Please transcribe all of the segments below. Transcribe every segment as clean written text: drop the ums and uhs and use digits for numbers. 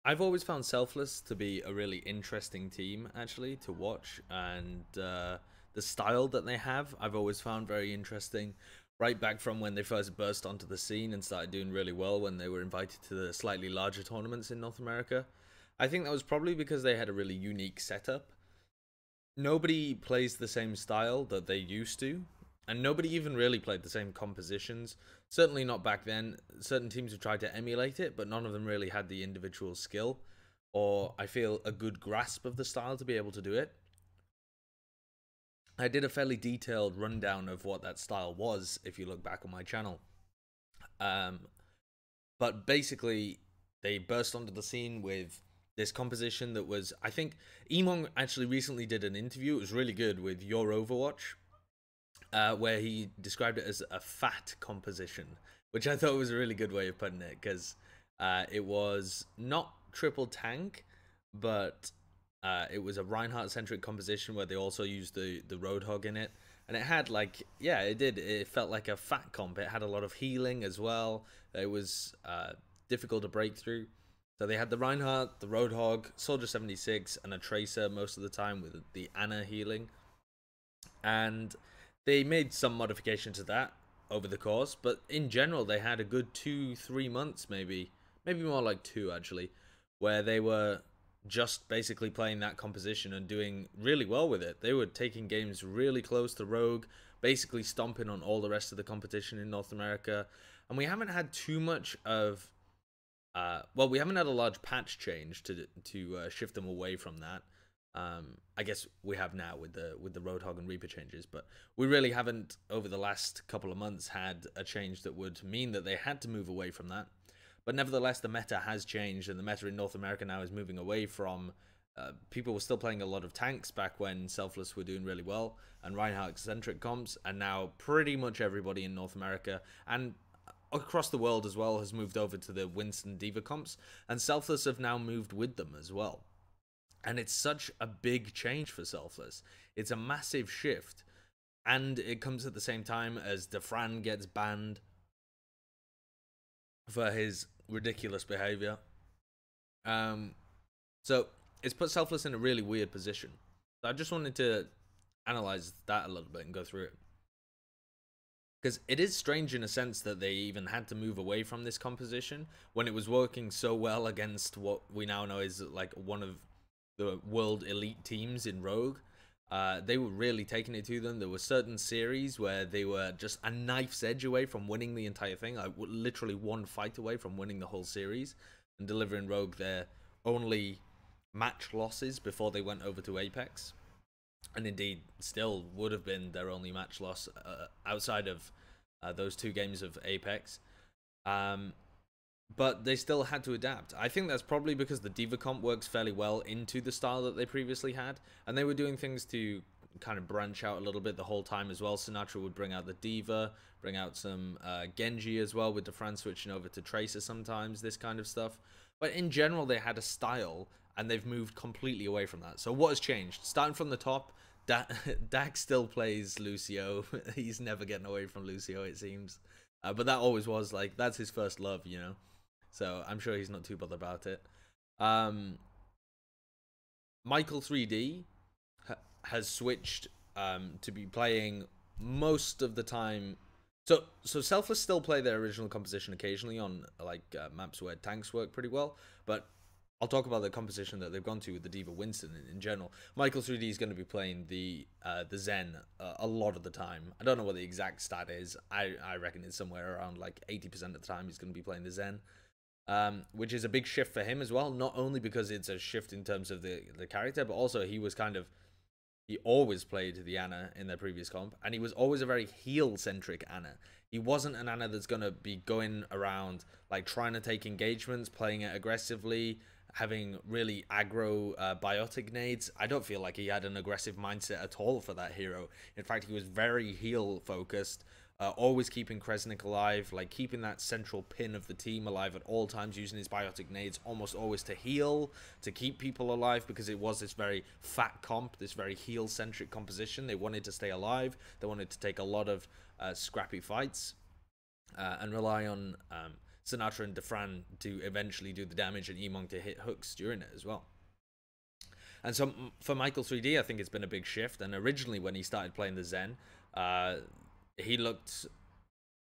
I've always found Selfless to be a really interesting team, actually, to watch, and the style that they have, I've always found very interesting. Right back from when they first burst onto the scene and started doing really well when they were invited to the slightly larger tournaments in North America. I think that was probably because they had a really unique setup. Nobody plays the same style that they used to, and nobody even really played the same compositions. Certainly not back then. Certain teams have tried to emulate it, but none of them really had the individual skill, or I feel a good grasp of the style to be able to do it. I did a fairly detailed rundown of what that style was if you look back on my channel. Um, but basically, they burst onto the scene with this composition that was, I think, Emon actually recently did an interview. It was really good with Your Overwatch, where he described it as a fat composition, which I thought was a really good way of putting it, because it was not triple tank, but it was a Reinhardt-centric composition where they also used the Roadhog in it. And it had, like, yeah, it did. It felt like a fat comp. It had a lot of healing as well. It was difficult to break through. So they had the Reinhardt, the Roadhog, Soldier 76, and a Tracer most of the time with the Ana healing. And they made some modification to that over the course, but in general, they had a good 2-3 months, maybe more like two actually, where they were just basically playing that composition and doing really well with it. They were taking games really close to Rogue, basically stomping on all the rest of the competition in North America. And we haven't had too much of, well, we haven't had a large patch change to shift them away from that. I guess we have now with the Roadhog and Reaper changes, but we really haven't over the last couple of months had a change that would mean that they had to move away from that. But nevertheless, the meta has changed, and the meta in North America now is moving away from. People were still playing a lot of tanks back when Selfless were doing really well, and Reinhardt-centric comps, and now pretty much everybody in North America and across the world as well has moved over to the Winston D.Va comps, and Selfless have now moved with them as well. And it's such a big change for Selfless. It's a massive shift. And it comes at the same time as Dafran gets banned for his ridiculous behavior. So it's put Selfless in a really weird position. So I just wanted to analyze that a little bit and go through it. Because it is strange in a sense that they even had to move away from this composition when it was working so well against what we now know is like one of the world elite teams in Rogue. They were really taking it to them. There were certain series where they were just a knife's edge away from winning the entire thing. Literally one fight away from winning the whole series and delivering Rogue their only match losses before they went over to Apex. And indeed, still would have been their only match loss outside of those 2 games of Apex. But they still had to adapt. I think that's probably because the D.Va comp works fairly well into the style that they previously had, and they were doing things to kind of branch out a little bit the whole time as well. Sinatra would bring out the D.Va, bring out some Genji as well, with Dafran switching over to Tracer sometimes, this kind of stuff. But in general, they had a style, and they've moved completely away from that. So what has changed? Starting from the top, Dak still plays Lucio. He's never getting away from Lucio, it seems. But that always was, like, that's his first love, you know? So I'm sure he's not too bothered about it. Michael 3D has switched to be playing most of the time. So Selfless still play their original composition occasionally on like maps where tanks work pretty well, but I'll talk about the composition that they've gone to with the D.Va Winston in general. Michael 3D is going to be playing the Zen a lot of the time. I don't know what the exact stat is. I reckon it's somewhere around like 80% of the time he's going to be playing the Zen. Which is a big shift for him as well, not only because it's a shift in terms of the character, but also he always played the Ana in their previous comp, and he was always a very heal-centric Ana. He wasn't an Ana that's going to be going around, like, trying to take engagements, playing it aggressively, having really aggro biotic nades. I don't feel like he had an aggressive mindset at all for that hero. In fact, he was very heal-focused, always keeping Kresnik alive, like keeping that central pin of the team alive at all times, using his biotic nades almost always to heal, to keep people alive, because it was this very fat comp, this very heal-centric composition. They wanted to stay alive. They wanted to take a lot of scrappy fights and rely on Sinatra and Dafran to eventually do the damage and Emong to hit hooks during it as well. And so for Michael 3D, I think it's been a big shift. And originally when he started playing the Zen, he looked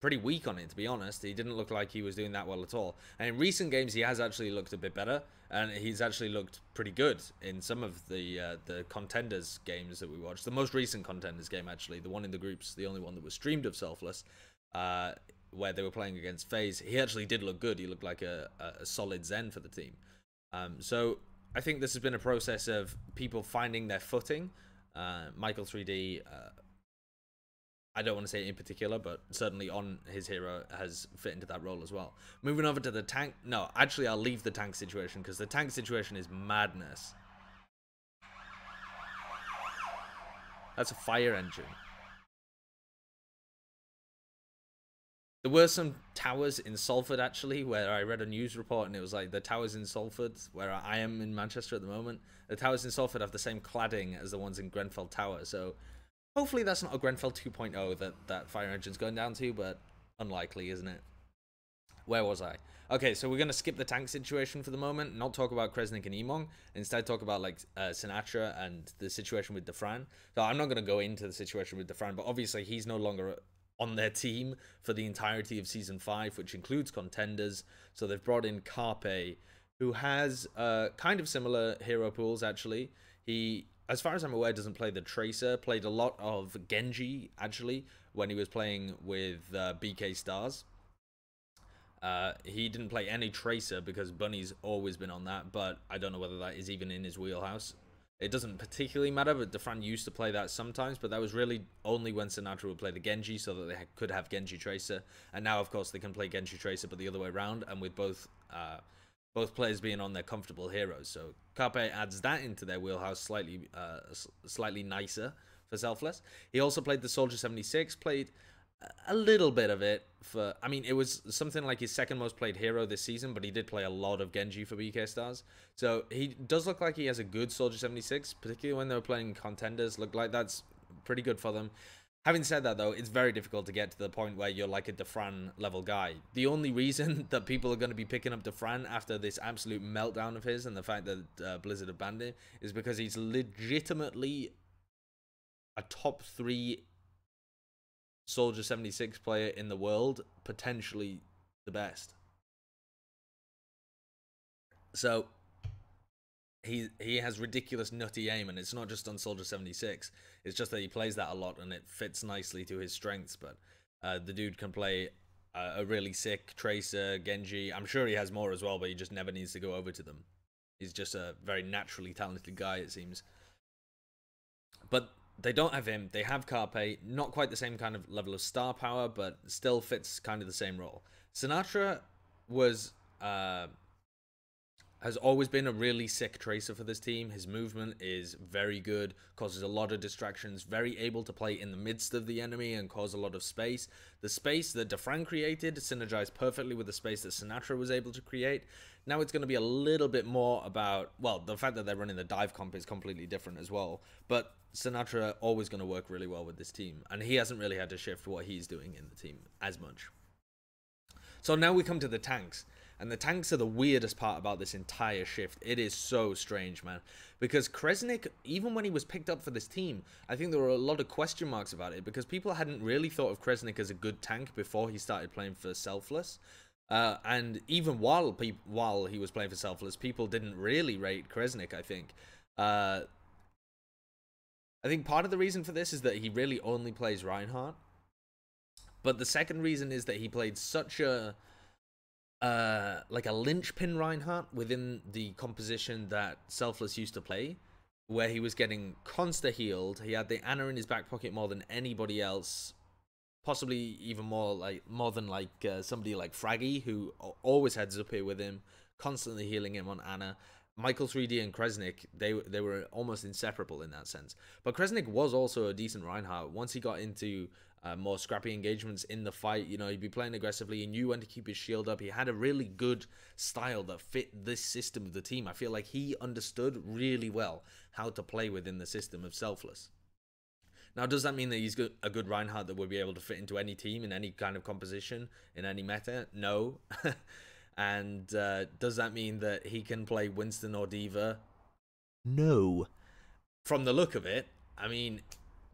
pretty weak on it, to be honest. He didn't look like he was doing that well at all. And in recent games, he has actually looked a bit better, and he's actually looked pretty good in some of the Contenders games that we watched. The most recent Contenders game, actually, the one in the groups, the only one that was streamed of Selfless, where they were playing against FaZe, he actually did look good. He looked like a solid Zen for the team. So I think this has been a process of people finding their footing. Michael 3D, I don't want to say in particular, but certainly on his hero has fit into that role as well. Moving over to the tank. No, actually, I'll leave the tank situation because the tank situation is madness. That's a fire engine. There were some towers in Salford, actually, where I read a news report and it was like the towers in Salford, where I am in Manchester at the moment, the towers in Salford have the same cladding as the ones in Grenfell Tower, so hopefully that's not a Grenfell 2.0 that fire engine's going down to, but unlikely, isn't it? Where was I? Okay, so we're going to skip the tank situation for the moment, not talk about Kresnik and Emong, instead talk about like Sinatra and the situation with Dafran. So I'm not going to go into the situation with Dafran, but obviously he's no longer on their team for the entirety of Season 5, which includes Contenders. So they've brought in Carpe, who has kind of similar hero pools, actually. He, as far as I'm aware, doesn't play the Tracer, played a lot of Genji, actually, when he was playing with BK Stars. He didn't play any Tracer because Bunny's always been on that, but I don't know whether that is even in his wheelhouse. It doesn't particularly matter, but Dafran used to play that sometimes, but that was really only when Sinatra would play the Genji so that they could have Genji Tracer. And now, of course, they can play Genji Tracer, but the other way around, and with both players being on their comfortable heroes. So Carpe adds that into their wheelhouse slightly nicer for Selfless. He also played the Soldier 76, played a little bit of it for, I mean, it was something like his second most played hero this season, but he did play a lot of Genji for BK Stars. So he does look like he has a good Soldier 76, particularly when they were playing Contenders. Looked like that's pretty good for them. Having said that, though, it's very difficult to get to the point where you're like a Dafran level guy. The only reason that people are going to be picking up Dafran after this absolute meltdown of his and the fact that Blizzard have banned him is because he's legitimately a top 3 Soldier 76 player in the world, potentially the best. So he has ridiculous nutty aim, and it's not just on Soldier 76. It's just that he plays that a lot, and it fits nicely to his strengths. But the dude can play a really sick Tracer, Genji. I'm sure he has more as well, but he just never needs to go over to them. He's just a very naturally talented guy, it seems. But they don't have him. They have Carpe. Not quite the same kind of level of star power, but still fits kind of the same role. Sinatra was has always been a really sick Tracer for this team. His movement is very good, causes a lot of distractions, very able to play in the midst of the enemy and cause a lot of space. The space that Dafran created synergized perfectly with the space that Sinatra was able to create. Now it's going to be a little bit more about, well, the fact that they're running the dive comp is completely different as well, but Sinatra always going to work really well with this team, and he hasn't really had to shift what he's doing in the team as much. So now we come to the tanks. And the tanks are the weirdest part about this entire shift. It is so strange, man. Because Kresnik, even when he was picked up for this team, I think there were a lot of question marks about it. Because people hadn't really thought of Kresnik as a good tank before he started playing for Selfless. And even while he was playing for Selfless, people didn't really rate Kresnik, I think. I think part of the reason for this is that he really only plays Reinhardt. But the second reason is that he played such a like a linchpin Reinhardt within the composition that Selfless used to play, where he was getting consta healed. He had the Ana in his back pocket more than anybody else, possibly even more than somebody like Fraggy, who always had Zuppe with him, constantly healing him on Ana. Michael 3D and Kresnik, they were almost inseparable in that sense. But Kresnik was also a decent Reinhardt. Once he got into more scrappy engagements in the fight, you know, he'd be playing aggressively. He knew when to keep his shield up. He had a really good style that fit this system of the team. I feel like he understood really well how to play within the system of Selfless. Now, does that mean that he's a good Reinhardt that would be able to fit into any team in any kind of composition in any meta? No. And does that mean that he can play Winston or D.Va? No. From the look of it, I mean,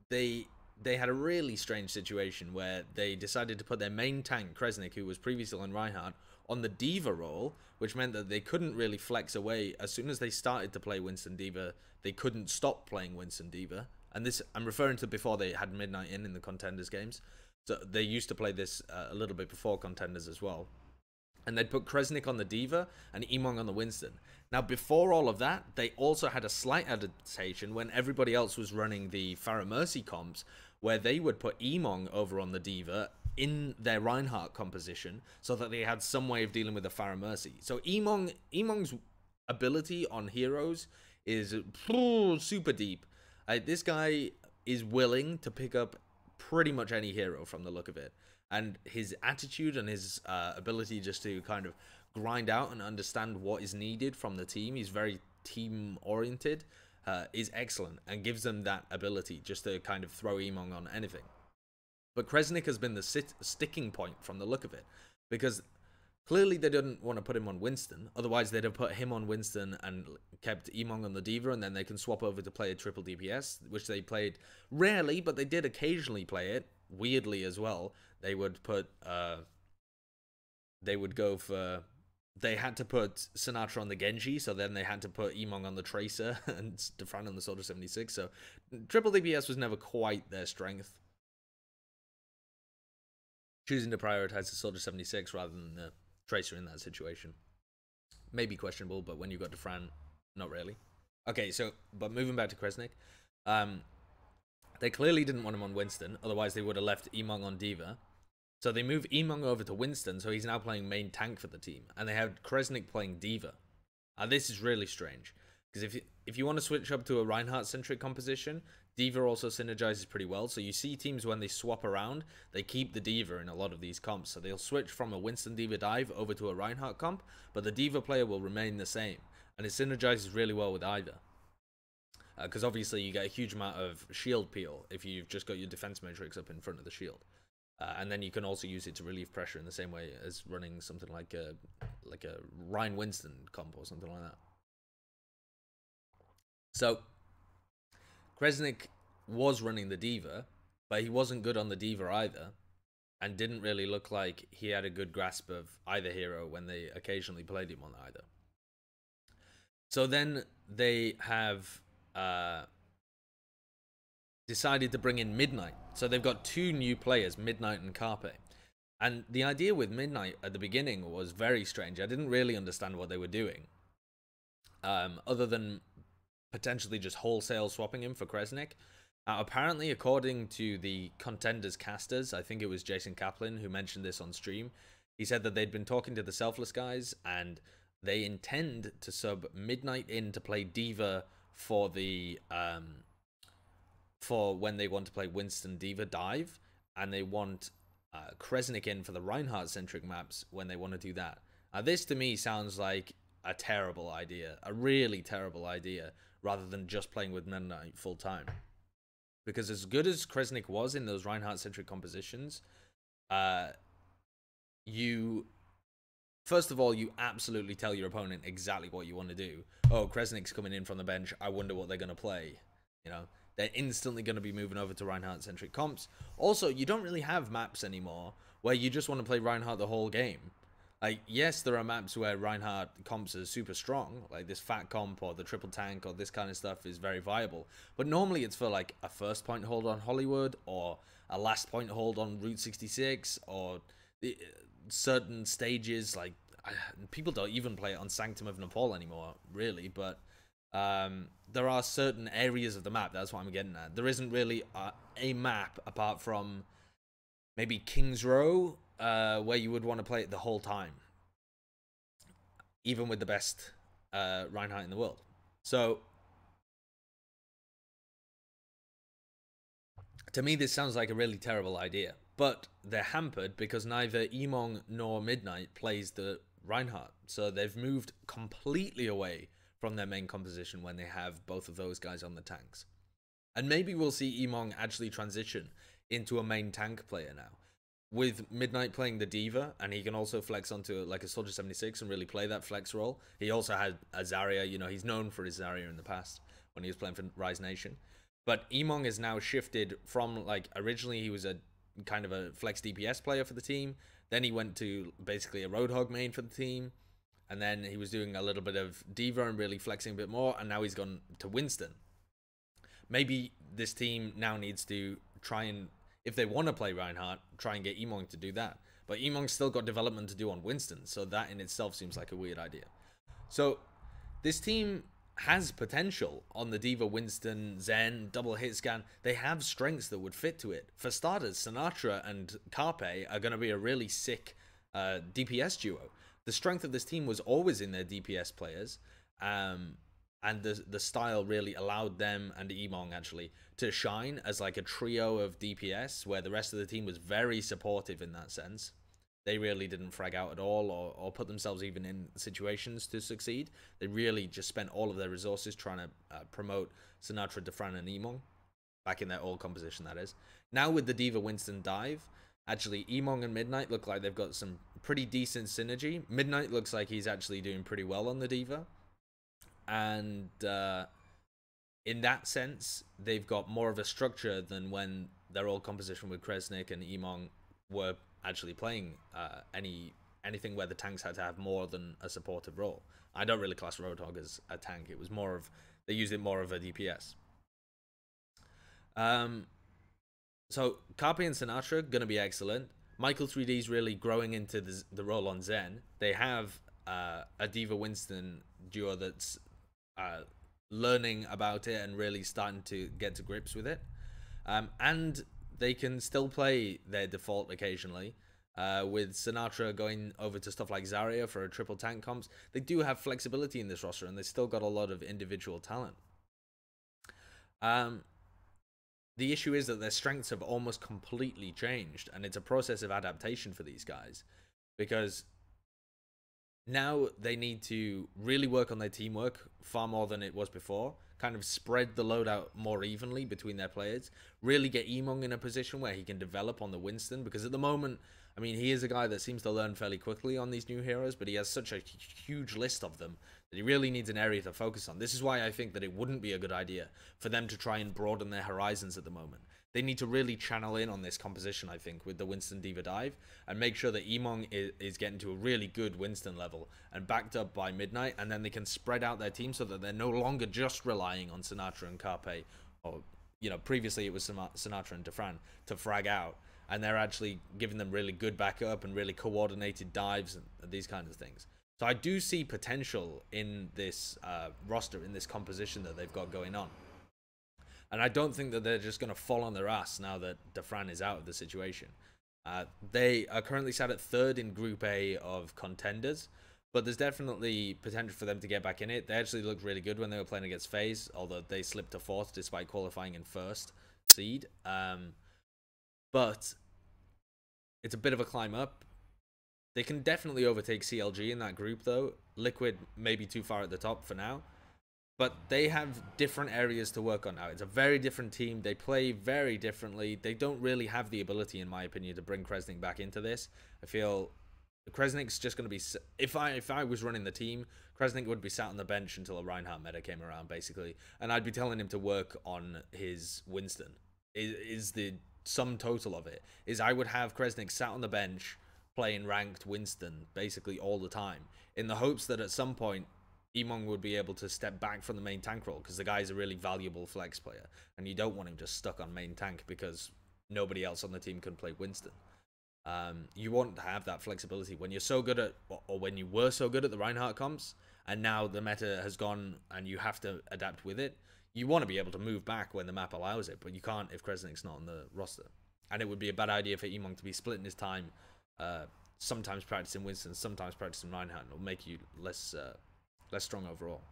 they had a really strange situation where they decided to put their main tank, Kresnik, who was previously on Reinhardt, on the D.Va role, which meant that they couldn't really flex away. As soon as they started to play Winston D.Va, they couldn't stop playing Winston D.Va. And this, I'm referring to before they had Midnight in the Contenders games. So they used to play this a little bit before Contenders as well. And they'd put Kresnik on the D.Va and Emong on the Winston. Now, before all of that, they also had a slight adaptation when everybody else was running the Pharah Mercy comps, where they would put Emong over on the D.Va in their Reinhardt composition so that they had some way of dealing with the Pharah Mercy. So Emong's ability on heroes is super deep. This guy is willing to pick up pretty much any hero from the look of it. And his attitude and his ability just to kind of grind out and understand what is needed from the team, he's very team-oriented, is excellent and gives them that ability just to kind of throw Emong on anything. But Kresnik has been the sticking point from the look of it, because clearly they didn't want to put him on Winston. Otherwise, they'd have put him on Winston and kept Emong on the D.Va, and then they can swap over to play a triple DPS, which they played rarely, but they did occasionally play it, weirdly as well. They would put, they would go for, they had to put Sinatra on the Genji, so then they had to put Emong on the Tracer and Dafran on the Soldier 76, so triple DPS was never quite their strength. Choosing to prioritize the Soldier 76 rather than the Tracer in that situation. Maybe questionable, but when you got Dafran, not really. Okay, so, but moving back to Kresnik, they clearly didn't want him on Winston, otherwise they would have left Emong on D.Va. So they move Emong over to Winston, so he's now playing main tank for the team, and they have Kresnik playing D.Va. This is really strange, because if you want to switch up to a Reinhardt-centric composition, D.Va also synergizes pretty well, so you see teams when they swap around, they keep the D.Va in a lot of these comps, so they'll switch from a Winston D.Va dive over to a Reinhardt comp, but the D.Va player will remain the same, and it synergizes really well with either. Because obviously you get a huge amount of shield peel if you've just got your defense matrix up in front of the shield. And then you can also use it to relieve pressure in the same way as running something like a Ryan Winston comp or something like that. So Kresnik was running the D.Va, but he wasn't good on the D.Va either, and didn't really look like he had a good grasp of either hero when they occasionally played him on either. So then they have decided to bring in Midnight. So they've got two new players, Midnight and Carpe. And the idea with Midnight at the beginning was very strange. I didn't really understand what they were doing, other than potentially just wholesale swapping him for Kresnik. Apparently, according to the Contenders casters, I think it was Jason Kaplan who mentioned this on stream, he said that they'd been talking to the Selfless guys, and they intend to sub Midnight in to play D.Va for the for when they want to play Winston D.Va dive, and they want Kresnik in for the Reinhardt-centric maps when they want to do that. This to me sounds like a terrible idea, a really terrible idea, rather than just playing with Midnight full-time. Because as good as Kresnik was in those Reinhardt-centric compositions, first of all, you absolutely tell your opponent exactly what you want to do. Oh, Kresnik's coming in from the bench, I wonder what they're going to play. You know, they're instantly going to be moving over to Reinhardt-centric comps. Also, you don't really have maps anymore where you just want to play Reinhardt the whole game. Like, yes, there are maps where Reinhardt comps are super strong, like this fat comp or the triple tank or this kind of stuff is very viable. But normally it's for like a first point hold on Hollywood or a last point hold on Route 66 or certain stages. Like, people don't even play it on Sanctum of Nepal anymore, really, but there are certain areas of the map, that's what I'm getting at. There isn't really a map apart from maybe King's Row, where you would want to play it the whole time, even with the best Reinhardt in the world. So to me, this sounds like a really terrible idea, but they're hampered because neither Emong nor Midnight plays the Reinhardt, so they've moved completely away from their main composition when they have both of those guys on the tanks. And maybe we'll see Emong actually transition into a main tank player now. With Midnight playing the D.Va, and he can also flex onto like a Soldier 76 and really play that flex role. He also had a Zarya, you know, he's known for his Zarya in the past when he was playing for Rise Nation. But Emong is now shifted from, like, originally he was a kind of a flex DPS player for the team. Then he went to basically a Roadhog main for the team. And then he was doing a little bit of D.Va and really flexing a bit more. And now he's gone to Winston. Maybe this team now needs to try and, if they want to play Reinhardt, try and get Emong to do that. But Emong's still got development to do on Winston, so that in itself seems like a weird idea. So this team has potential on the D.Va, Winston, Zen, double hit scan. They have strengths that would fit to it. For starters, Sinatra and Carpe are going to be a really sick DPS duo. The strength of this team was always in their DPS players. And the style really allowed them and Emong actually to shine as like a trio of DPS, where the rest of the team was very supportive in that sense. They really didn't frag out at all or put themselves even in situations to succeed. They really just spent all of their resources trying to promote Sinatra, Dafran, and Emong back in their old composition, that is. Now with the D.Va Winston dive, actually Emong and Midnight look like they've got some pretty decent synergy. Midnight looks like he's actually doing pretty well on the D.Va. And in that sense, they've got more of a structure than when their old composition with Kresnik and Emong were actually playing anything where the tanks had to have more than a supportive role. I don't really class Roadhog as a tank. It was more of, they used it more of a DPS. So Carpe and Sinatra going to be excellent. Michael 3D is really growing into the role on Zen. They have a D.Va Winston duo that's learning about it and really starting to get to grips with it. And they can still play their default occasionally. With Sinatra going over to stuff like Zarya for a triple tank comps, they do have flexibility in this roster, and they still got a lot of individual talent. The issue is that their strengths have almost completely changed, and it's a process of adaptation for these guys, because now they need to really work on their teamwork far more than it was before, kind of spread the load out more evenly between their players, really get Emong in a position where he can develop on the Winston, because at the moment, I mean, he is a guy that seems to learn fairly quickly on these new heroes, but he has such a huge list of them that he really needs an area to focus on. This is why I think that it wouldn't be a good idea for them to try and broaden their horizons at the moment. They need to really channel in on this composition, I think, with the Winston D.Va dive, and make sure that Emong is getting to a really good Winston level and backed up by Midnight, and then they can spread out their team so that they're no longer just relying on Sinatra and Carpe, or, you know, previously it was Sinatra and Dafran to frag out, and they're actually giving them really good backup and really coordinated dives and these kinds of things. So I do see potential in this roster, in this composition that they've got going on. And I don't think that they're just going to fall on their ass now that Dafran is out of the situation. They are currently sat at 3rd in Group A of contenders, but there's definitely potential for them to get back in it. They actually looked really good when they were playing against FaZe, although they slipped to 4th despite qualifying in 1st seed. But it's a bit of a climb up. They can definitely overtake CLG in that group, though. Liquid may be too far at the top for now. But they have different areas to work on now. It's a very different team. They play very differently. They don't really have the ability, in my opinion, to bring Kresnik back into this. I feel Kresnik's just going to be... If I was running the team, Kresnik would be sat on the bench until a Reinhardt meta came around, basically. And I'd be telling him to work on his Winston. Is the sum total of it. Is I would have Kresnik sat on the bench playing ranked Winston basically all the time, in the hopes that at some point Emong would be able to step back from the main tank role, because the guy's a really valuable flex player, and you don't want him just stuck on main tank because nobody else on the team can play Winston. You want to have that flexibility when you're so good at, or when you were so good at the Reinhardt comps, and now the meta has gone and you have to adapt with it. You want to be able to move back when the map allows it, but you can't if Kresnik's not on the roster. And it would be a bad idea for Emong to be splitting his time, sometimes practicing Winston, sometimes practicing Reinhardt. It'll make you less strong overall.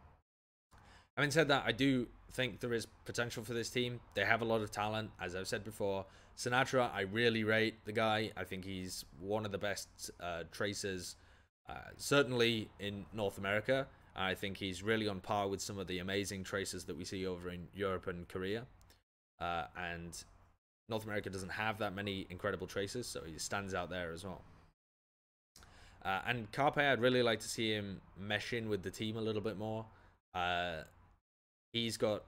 Having said that, I do think there is potential for this team. They have a lot of talent, as I've said before. Sinatra, I really rate the guy. I think he's one of the best tracers, certainly in North America. I think he's really on par with some of the amazing tracers that we see over in Europe and Korea. and North America doesn't have that many incredible tracers, so he stands out there as well. And Carpe, I'd really like to see him mesh in with the team a little bit more. He's got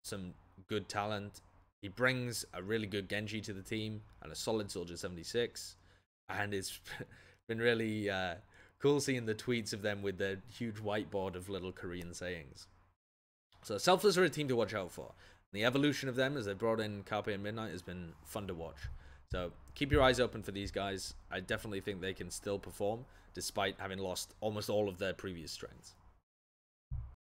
some good talent. He brings a really good Genji to the team and a solid Soldier 76. And it's been really cool seeing the tweets of them with their huge whiteboard of little Korean sayings. So Selfless are a team to watch out for. The evolution of them as they brought in Carpe and Midnight has been fun to watch. So keep your eyes open for these guys. I definitely think they can still perform despite having lost almost all of their previous strengths.